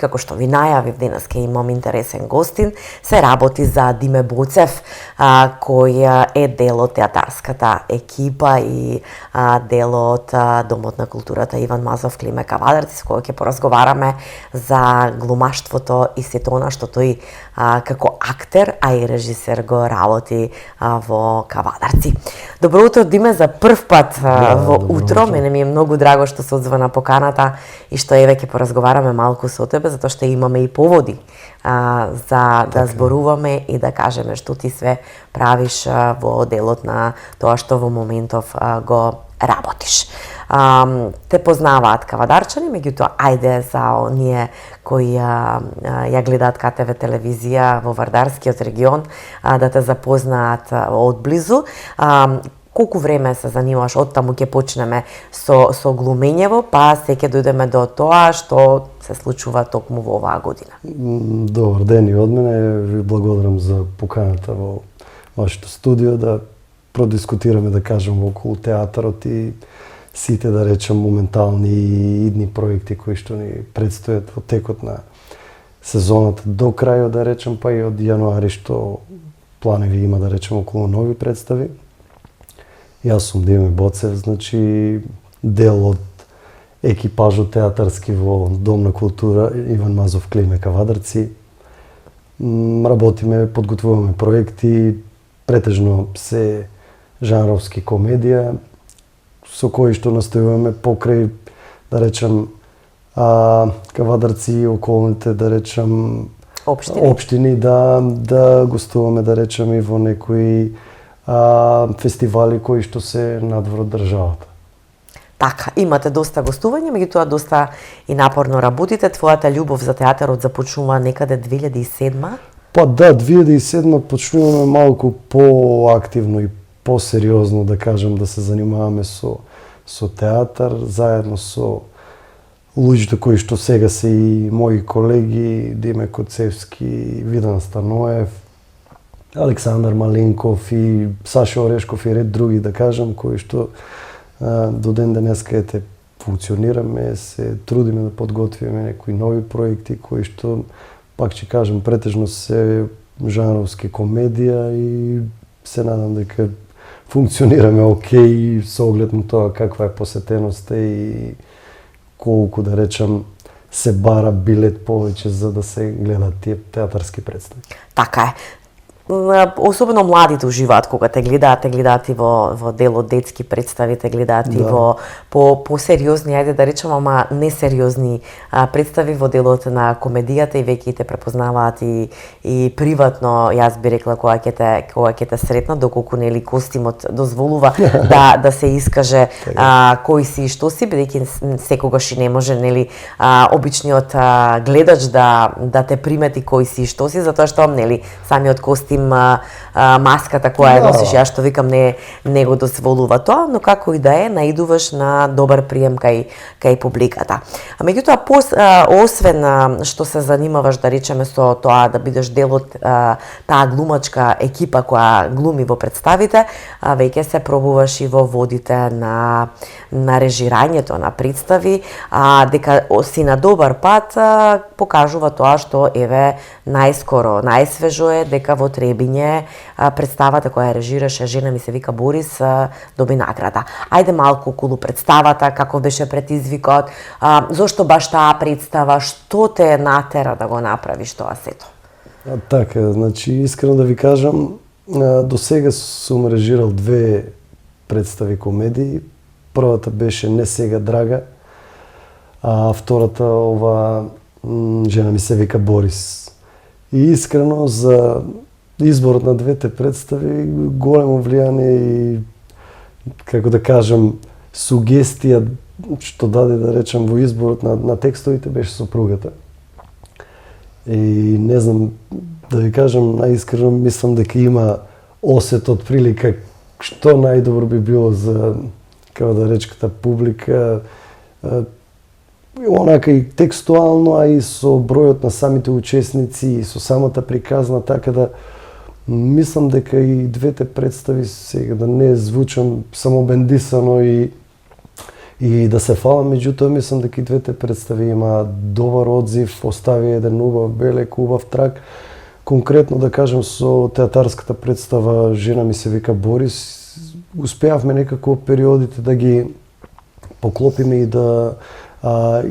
како што ви најавив, денеска имам интересен гостин, се работи за Диме Боцев, кој е дел од театарската екипа и дел од Домот на културата Иван Мазов Климе Кавадарци, со кој ќе поразговараме за глумаштвото и сето она што тој како актер, а и режисер го работи во Кавадарци. Добро утро, Диме, за прв пат во утро. Мене ми е многу драго што се одзва на поканата и што еве ќе поразговараме малку со тебе, затоа што имаме и поводи за да зборуваме и да кажеме што ти све правиш во делот на тоа што во моментов го работиш. Те познаваат кавадарчани, меѓутоа ајде за оние кои ја гледаат КТВ телевизија во Вардарскиот регион да те запознаат одблизу. Колку време се занимаваш, од таму ќе почнеме со глумењево, па се ќе дојдеме до тоа што се случува токму во оваа година. Добар ден и од мене, ви благодарам за поканата во вашето студио да продискутираме, да кажем, околу театарот и сите, да речем, моментални и идни проекти кои што ни предстојат во текот на сезоната до крајот, да речем, па и од јануари што планеви има, да речем, околу нови представи. Јас сум Диме Боцев, значи дел од екипажот театарски во Дом на култура Иван Мазов Климе Кавадарци. Работиме, подготвуваме проекти, претежно се жанровски комедија, со кои што настојуваме покрај, да речем, Кавадарци и околните, да речем, општини да гостуваме, да речем, и во некои фестивали кои што се надвор од државата. Така, имате доста гостување, меѓутоа доста и напорно работите. Твојата љубов за театарот започнува некаде 2007? Па да, 2007 почнуваме малку поактивно и посериозно, да кажем, да се занимаваме со театар, заедно со луѓето кои што сега се и мои колеги, Диме Коцевски, Видан Станоев, Александар Малинков и Саша Орешков и ред други, да кажем, кои што до ден денеска ете функционираме, се трудиме да подготвиме некои нови проекти кои што, пак ќе кажем, претежно се жанровски комедија и се надам дека функционираме окей со оглед на тоа каква е посетеноста и колку, да речем, се бара билет повеќе за да се гледат тие театарски представи. Така е. Особено младите уживаат кога те гледаат и во дел од детски представи, те гледаат и во посериозни, ајде да речем, ама несериозни представи во делот на комедијата и веќе те препознаваат и приватно, јас би рекла, кога ќе те сретнат, доколку нели костимот дозволува да се искаже кој си и што си, бидејќи секогаш и не може нели обичниот гледач да те примети кој си и што си, затоа што нели самиот костим маската која ја носиш, ја што викам не го дозволува тоа, но како и да е, наидуваш на добар прием кај публиката. А меѓутоа, освен што се занимаваш, да речеме, со тоа да бидеш дел од таа глумачка екипа која глуми во представите, веќе се пробуваш и во водите на режирањето на представи, дека си на добар пат покажува тоа што еве најскоро, најсвежо е дека во Требиње представата која режираше Жена ми се вика Борис доби награда. Ајде малку околу представата, како беше предизвикот, зошто баш таа представа, што те натера да го направиш тоа сето? Така, значи искрено да ви кажам, до сега сум режирал 2 представи комедии. Првата беше Не сега драга, а втората ова Жена ми се вика Борис. И искрено за изборот на двете представи големо влијание и, како да кажам, сугестија што даде, да речем, во изборот на текстовите беше сопругата. И не знам, да ви кажам, најискрено мислам дека има осет од прилика што најдобро би било за, како да речката, публика, онака и текстуално, а и со бројот на самите учесници и со самата приказна, така да мислам дека и двете представи, сега да не звучам самобендисано и и да се фалам, меѓутоа мислам дека и двете представи има добар одзив, остави еден убав белег, убав трак. Конкретно да кажем со театарската представа Жена ми се вика Борис, успеавме некако периодите да ги поклопиме и да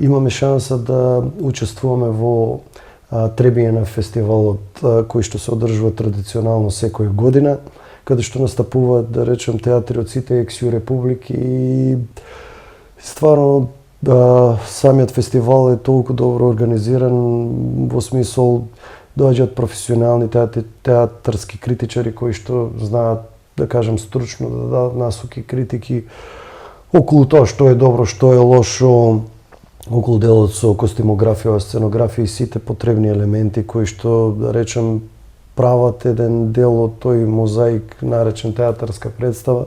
имаме шанса да учествуваме во Требиње на фестивалот кој што се одржува традиционално секоја година, каде што настапуваат, да речем, театри од сите екс-ју републики и стварно самиот фестивал е толку добро организиран во смисол доаѓаат професионални театарски критичари кои што знаат, да кажем, стручно да дадат насоки, критики околу тоа што е добро, што е лошо, околу делот со костимографија, сценографија и сите потребни елементи кои што, да речем, прават еден дел од тој мозаик наречен театарска представа.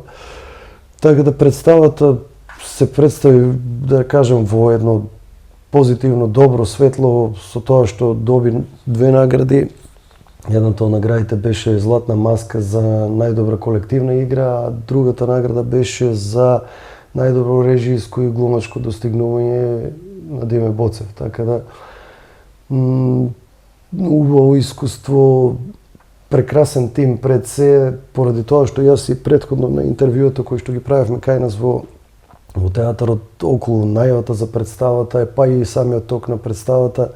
Така да представата се представи, да кажем, во едно позитивно, добро светло, со тоа што доби 2 награди. Едната од наградите беше Златна маска за најдобра колективна игра, а другата награда беше за најдобро режиско и глумачко достигнување на Диме Боцев. Така да, убаво искуство, прекрасен тим пред се, поради тоа што јас и претходно на интервјуото кои што ги правевме кај нас во театарот околу најавата за представата, па и самиот ток на представата,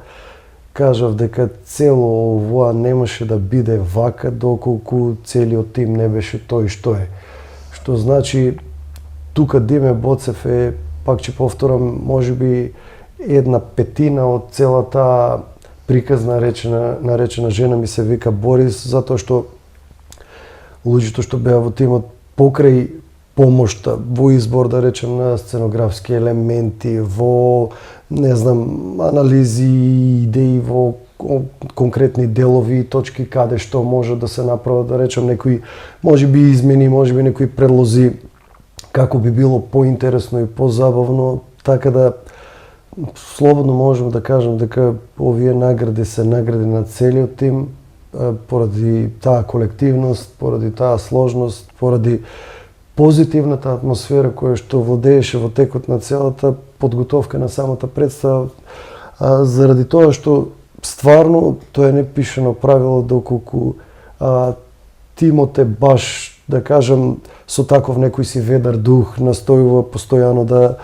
кажав дека цело ова немаше да биде вака доколку целиот тим не беше тој што е. Што значи, тука Диме Боцев е, пак ќе повторам, можеби 1/5 од целата приказна наречена Жена ми се вика Борис, затоа што луѓето што беа во тимот покрај помошта во избор, да речем, на сценографски елементи, во, не знам, анализи, идеи, во конкретни делови и точки каде што може да се направат, да речем, некои можеби измени, можеби некои предлози како би било поинтересно и позабавно, така да слободно можем да кажем дека овие награди се награди на целиот тим, поради таа колективност, поради таа сложност, поради позитивната атмосфера која што владееше во текот на целата подготовка на самата представа, заради тоа што стварно тоа е непишано правило доколку тимот е баш, да кажем, со таков некој си ведар дух, настојува постојано да,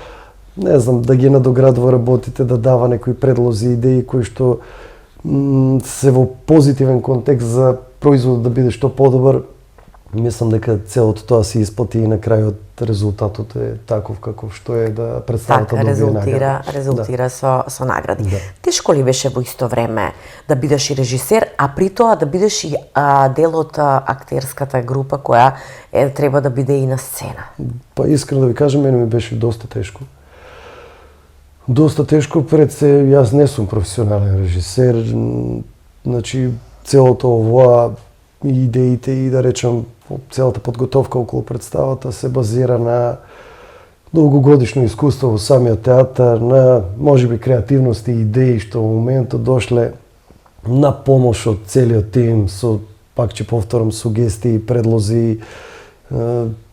не знам, да ги надоградува работите, да дава некои предлози, идеи кои што се во позитивен контекст за производот да биде што подобар. Мислам дека целото тоа се исплати и на крајот резултатот е таков каков што е, да представата добија резултира со награди. Да. Тешко ли беше во исто време да бидеш и режисер, а при тоа да бидеш и дел од актерската група која треба да биде и на сцена? Па искрено да ви кажам, мене ми беше доста тешко. Доста тешко, пред се, јас не сум професионален режисер, значи целото ова, идеите и, да речем, целата подготовка околу представата се базира на долгогодишно искуство во самиот театар, на можеби креативност и идеи што во моментот дошле на помош од целиот тим со, пак ќе повторам, сугестии, предлози,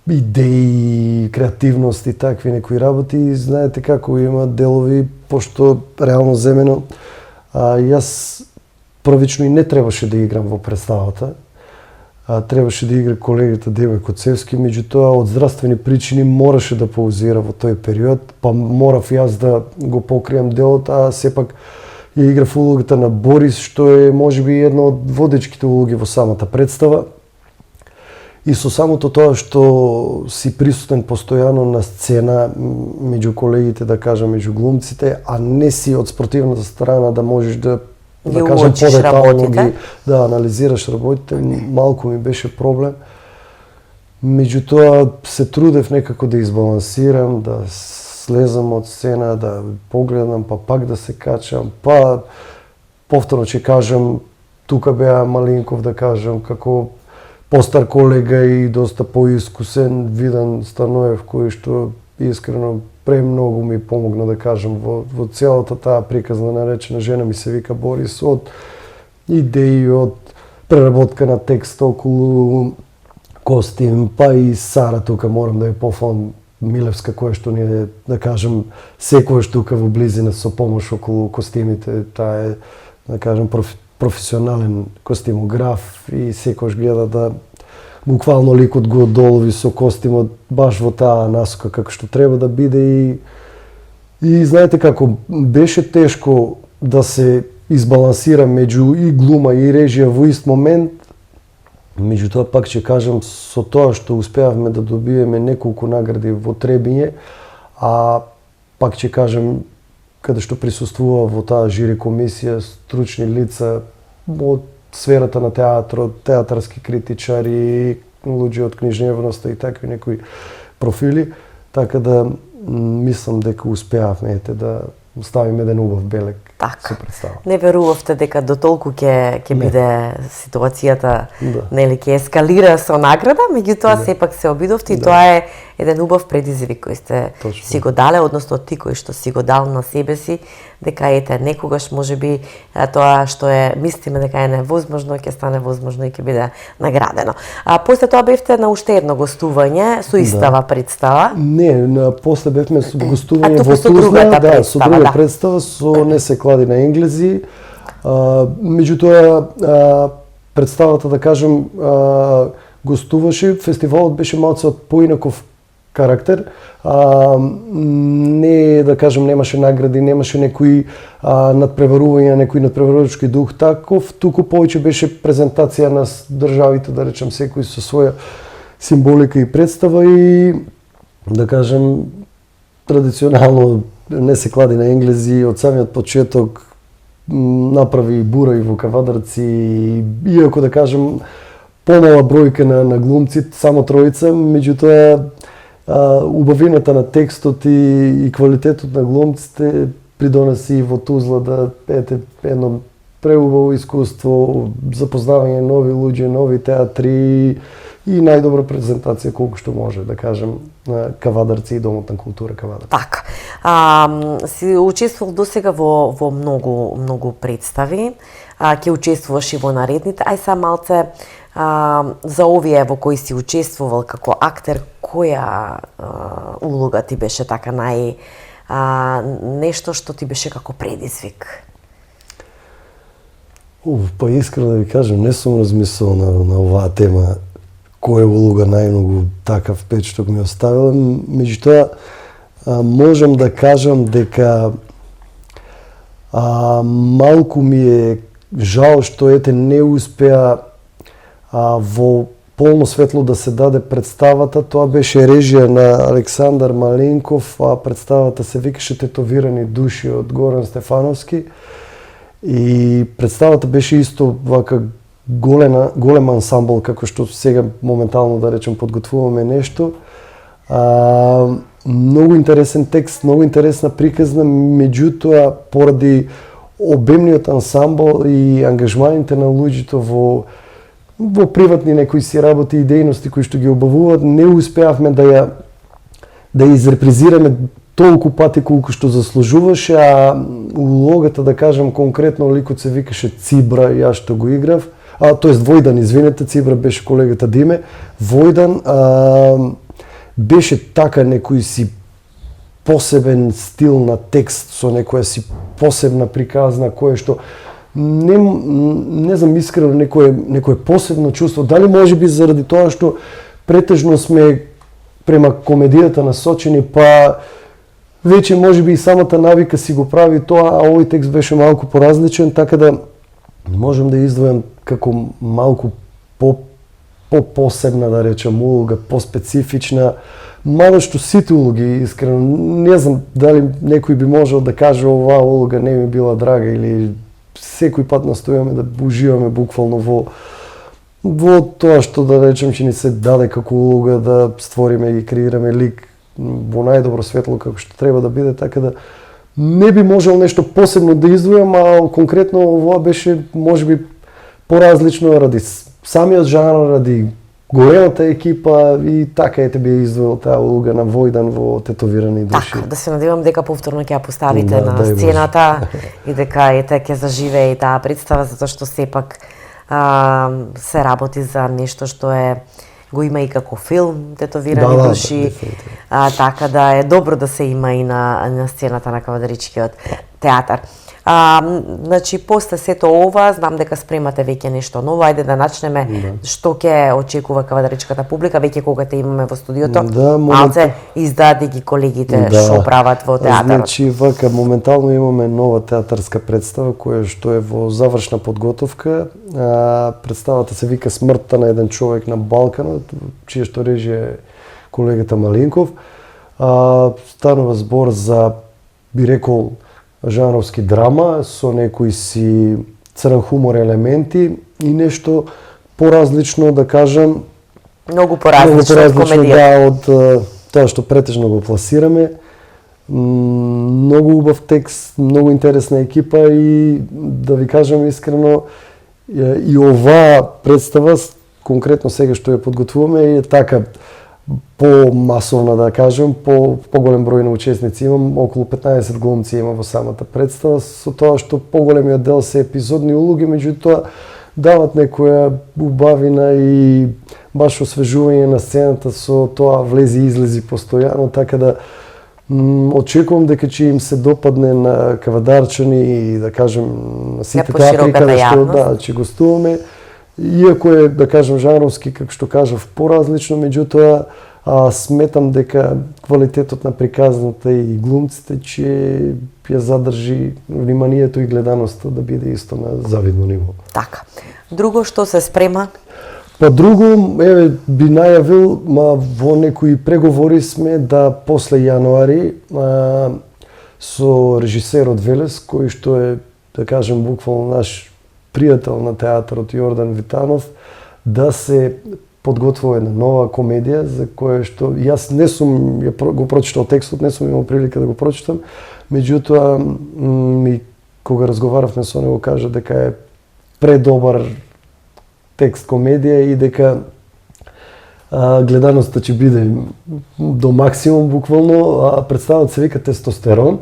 идеи, креативност и такви некои работи. И знаете како има делови, пошто реално земено јас првично и не требаше да играм во представата. Требаше да игра колегата Девој Коцевски, меѓутоа од здравствени причини мораше да паузира во тој период, па морав јас да го покријам делот, а сепак ја играв улогата на Борис, што е можеби една од водечките улоги во самата представа. И со самото тоа што си присутен постојано на сцена меѓу колегите, да кажам, меѓу глумците, а не си од спортивната страна да можеш да кажам подетално ги да анализираш работите, малку ми беше проблем. Меѓутоа се трудев некако да избалансирам, да слезам од сцена, да погледам, па пак да се качам, па повторно ќе кажам, тука беа Малинков, да кажам, како постар колега и доста поискусен, Видан Станоев, кој што искрено премногу ми помогна, да кажам, во целата таа приказна наречена Жена ми се вика Борис, од идеи, од преработка на текст околу костим, па и Сара тука морам да ја пофалам Милевска, која што ни е, да кажем, секојаш тука во близина со помош околу костимите. Таа е, да кажем, професионален костимограф и секојаш гледа да буквално ликот го долови со костимот баш во таа насока како што треба да биде и знаете како беше тешко да се избалансира меѓу и глума и режија во ист момент. Меѓутоа пак ќе кажам со тоа што успеавме да добиеме неколку награди во Требиње, а пак ќе кажам каде што присуствува во таа жири комисија стручни лица од сферата на театрот, театарски критичари, луѓе од книжевноста и такви некои профили, така да мислам дека успеавме да ставиме еден убав белег со представа. Не верувавте дека до толку ќе биде ситуацијата, нели ќе ескалира со награда, меѓутоа сепак се обидовте и тоа е еден убав предизвик кој сте си го дале, односно ти кој што си го дал на себе си, дека ете некогаш можеби тоа што е мислиме дека е невозможно ќе стане возможно и ќе биде наградено. А после тоа бевте на уште едно гостување со истава представа? Не, после бевме со гостување во Тузла, со друга представа со Не се клади на енглези. Меѓутоа представата, да кажем, гостуваше, фестивалот беше малце од поинаков карактер. Не, да кажем, немаше награди, немаше некои надпреварувања, некои надпреварувачки дух таков, туку повеќе беше презентација на државите, да речем, секој со своја символика и представа и, да кажем, традиционално Не се клади на енглези, од самиот почеток направи бура и во Кавадарци, иако, да кажем, помала бројка на глумци, само тројца, меѓутоа убавината на текстот и квалитетот на глумците придонеси во Тузла да ете едно преубаво искуство, запознавање нови луѓе, нови театри и најдобра презентација колку што може, да кажем, на Кавадарци и Домот на култура Кавадарци. Така. Си учествувал досега во многу представи, ќе учествуваш и во наредните. Ај са малце за овие во кои си учествувал како актер, која улога ти беше така нешто што ти беше како предизвик? Па искрено да ви кажам, не сум размислувал на оваа тема која улога најмногу такав впечаток ми оставила. Меѓутоа, можам да кажам дека малку ми е жал што не успеа во полно светло да се даде представата. Тоа беше режија на Александар Маленков, а представата се викаше Тетовирани души од Горан Стефановски. И представата беше исто вака голем ансамбл, како што сега моментално, да речем, подготвуваме нешто. Многу интересен текст, многу интересна приказна, меѓутоа поради обемниот ансамбл и ангажманите на луѓето во приватни некои си работи и дејности кои што ги обавуваат, не успеавме да ја изрепрезираме толку пати колку што заслужуваше, а улогата, да кажем, конкретно ликот се викаше Цибра, јас што го играв, тоест Војдан, извинете, Цибра беше колегата Диме. Војдан беше така некој си посебен стил на текст со некоја си посебна приказна која што не знам искрено некое посебно чувство. Дали можеби заради тоа што претежно сме према комедијата насочени, па веќе можеби и самата навика си го прави тоа, а овој текст беше малку поразличен, така да можам да издвојам како малку посебна, да речем, улога, поспецифична, мада што сите улоги, искрено, не знам дали некој би можел да каже оваа улога не ми била драга или секој пат настојаме да уживаме буквално во тоа што, да речем, че ни се даде како улога да створиме и креираме лик во најдобро светло како што треба да биде, така да не би можел нешто посебно да издвојам, а конкретно ова беше можеби поразлично ради самиот жанр, ради големата екипа и така би издвоил таа улога на Војдан во Тетовирани души. Така, да се надевам дека повторно ќе ја поставите на сцената и дека ќе заживее и таа представа, затоа што сепак се работи за нешто што е го има и како филм, тетовирани души, така да е добро да се има и на сцената на Кавадаричкиот театар. Значи, после сето ова, знам дека спремате веќе нешто ново, ајде да начнеме што ќе очекува Кавадаричката публика, веќе кога те имаме во студиото, малце издаде ги колегите што прават во театарот. Значи, вака, моментално имаме нова театарска представа, која што е во завршна подготовка. Представата се вика Смртта на еден човек на Балканот, чија што режија е колегата Малинков. Станува збор за, би рекол, жанровски драма со некои си црн хумор елементи и нешто поразлично, да кажам. Многу поразлично од комедија. Да, од тоа што претежно го пласираме. Многу убав текст, многу интересна екипа и да ви кажам искрено, и оваа представа, конкретно сега што ја подготвуваме, е така по-масовна, да кажем, по-голем број на учесници. Имам околу 15 глумци има во самата представа, со тоа што поголемиот дел се епизодни улоги, меѓутоа дават некоја убавина и баш освежување на сцената со тоа влези и излези постојано, така да очекувам дека ќе им се допадне на кавадарчани и, да кажем, на сите театри каде што ќе гостуваме. Иако е, да кажем, жанровски, како што кажав, поразлично, меѓутоа сметам дека квалитетот на приказната и глумците ќе ја задржи вниманието и гледаноста да биде исто на завидно ниво. Така. Друго што се спрема? Па друго, би најавил, во некои преговори сме да после јануари со режисерот Велес, кој што е, да кажем, буквално наш пријател на театарот Јордан Витанов, да се подготвува една нова комедија за која што јас не сум го прочитал текстот, не сум имал прилика да го прочитам, меѓутоа кога разговаравме со него кажа дека е предобар текст комедија и дека гледаноста ќе биде до максимум буквално. Представата се вика Тестостерон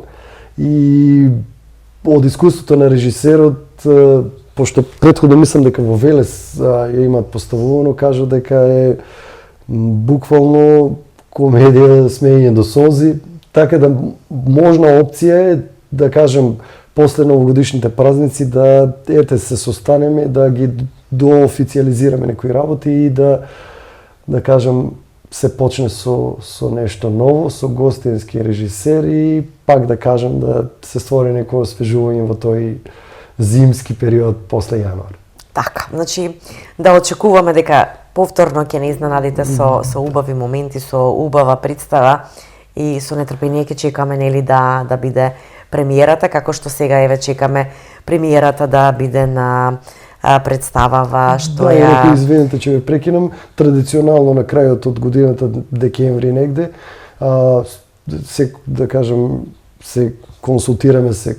и од искуството на режисерот, пошто претходно мислам дека во Велес ја имаат поставувано, кажа дека е буквално комедија смеење до солзи, така да можна опција е, да кажем, после новогодишните празници да се состанеме, да ги доофициализираме некои работи и да кажем, се почне со нешто ново, со гостински режисер и пак да кажем да се створи некој освежување во тој зимски период после јануар. Така, значи да очекуваме дека повторно ќе не изненадите со убави моменти, со убава представа и со нетрпение ќе чекаме нели да биде премиерата, како што сега еве чекаме премиерата да биде на представава што ја... Извинете, че ве прекинам. Традиционално на крајот од годината, декември негде, се, да кажем, се консултираме, се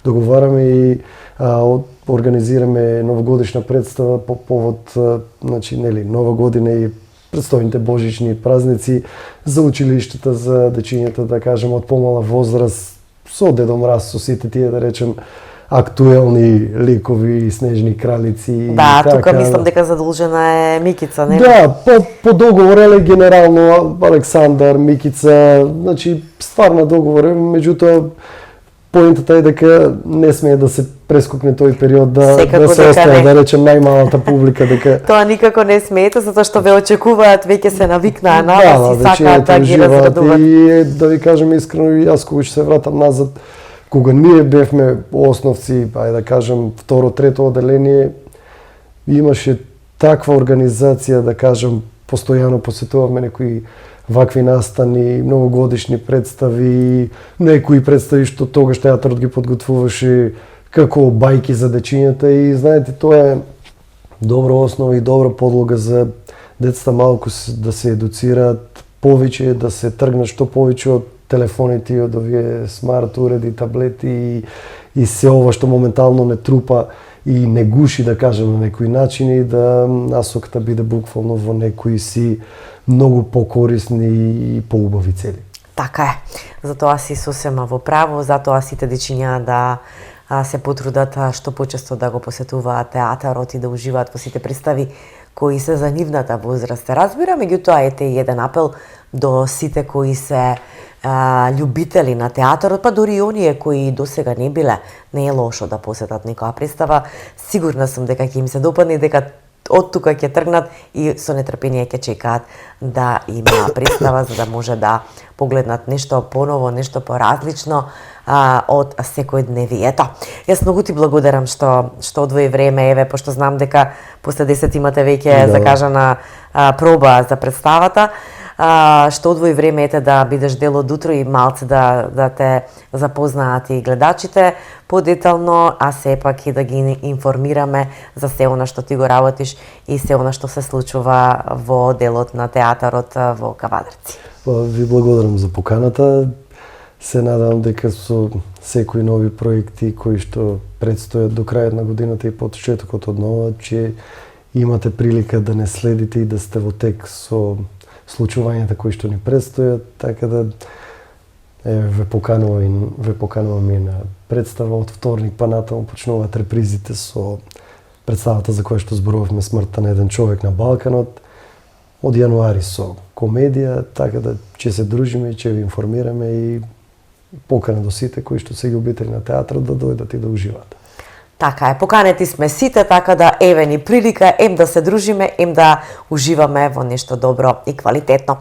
договараме и организираме новогодишна представа по повод, значи, нели, Нова година и предстојните божични празници за училиштата, за дечињата, да кажем, од помала возраст, со Дедо Мраз, со сите тие, да речем, актуелни ликови, снежни кралици. Да, така, тука мислам дека задолжена е Микица, не? Да, по договор е генерално Александар, Микица, значи стварна договор е, меѓутоа поентата е дека не смее да се прескокне тој период, да се остане, да речем, најмалата публика дека... Тоа никако не смеете, затоа што ве очекуваат, веќе се навикнаа на вас и сакаат да ги разградуваат. И да ви кажем искрено, јас кога ќе се вратам назад, кога ние бевме основци, ајде да кажем, второ, трето оделение, имаше таква организација, да кажем, постојано посетувавме некои вакви настани, многогодишни представи, некои представи што тогаш театарот ги подготвуваше како бајки за дечињата и знаете, тоа е добра основа и добра подлога за децата малку да се едуцираат повеќе, да се тргнат што повеќе од телефоните и од овие смарт уреди, таблети и се ова што моментално не трупа и не гуши, да кажем, на некои начини, да насоката биде буквално во некои си многу покорисни и поубави цели. Така е. Затоа си сосема во право, затоа сите дечиња да се потрудат што почесто да го посетуваат театарот и да уживаат во сите представи кои се за нивната возраст. Разбира, меѓутоа ете и еден апел до сите кои се љубители на театарот, па дури и оние кои досега не биле, не е лошо да посетат некоја представа. Сигурна сум дека ќе им се допадне, дека од тука ќе тргнат и со нетрпение ќе чекаат да има представа за да може да погледнат нешто поново, нешто поразлично од секојдневието. Јас многу ти благодарам што одвои време, еве, пошто знам дека после 10 имате веќе закажана проба за представата, што одвои време ете да бидеш дел од утро и малце да те запознаат и гледачите подетално, а сепак и да ги информираме за се она што ти го работиш и се она што се случува во делот на театарот во Кавадарци. Ви благодарам за поканата. Се надам дека со секои нови проекти кои што предстојат до крајот на годината и почетокот од нова, че имате прилика да не следите и да сте во тек со случувањата кои што ни предстојат, така да ве поканувам и на представа од вторник па натаму почнуваат репризите со представата за која што зборувавме смртта на еден човек на Балканот. Од јануари со комедија, така да ќе се дружиме и ќе ви информираме и покана до сите кои што се љубители на театарот да дојдат и да уживаат. Така е, поканети сме сите, така да еве ни прилика, да се дружиме, да уживаме во нешто добро и квалитетно.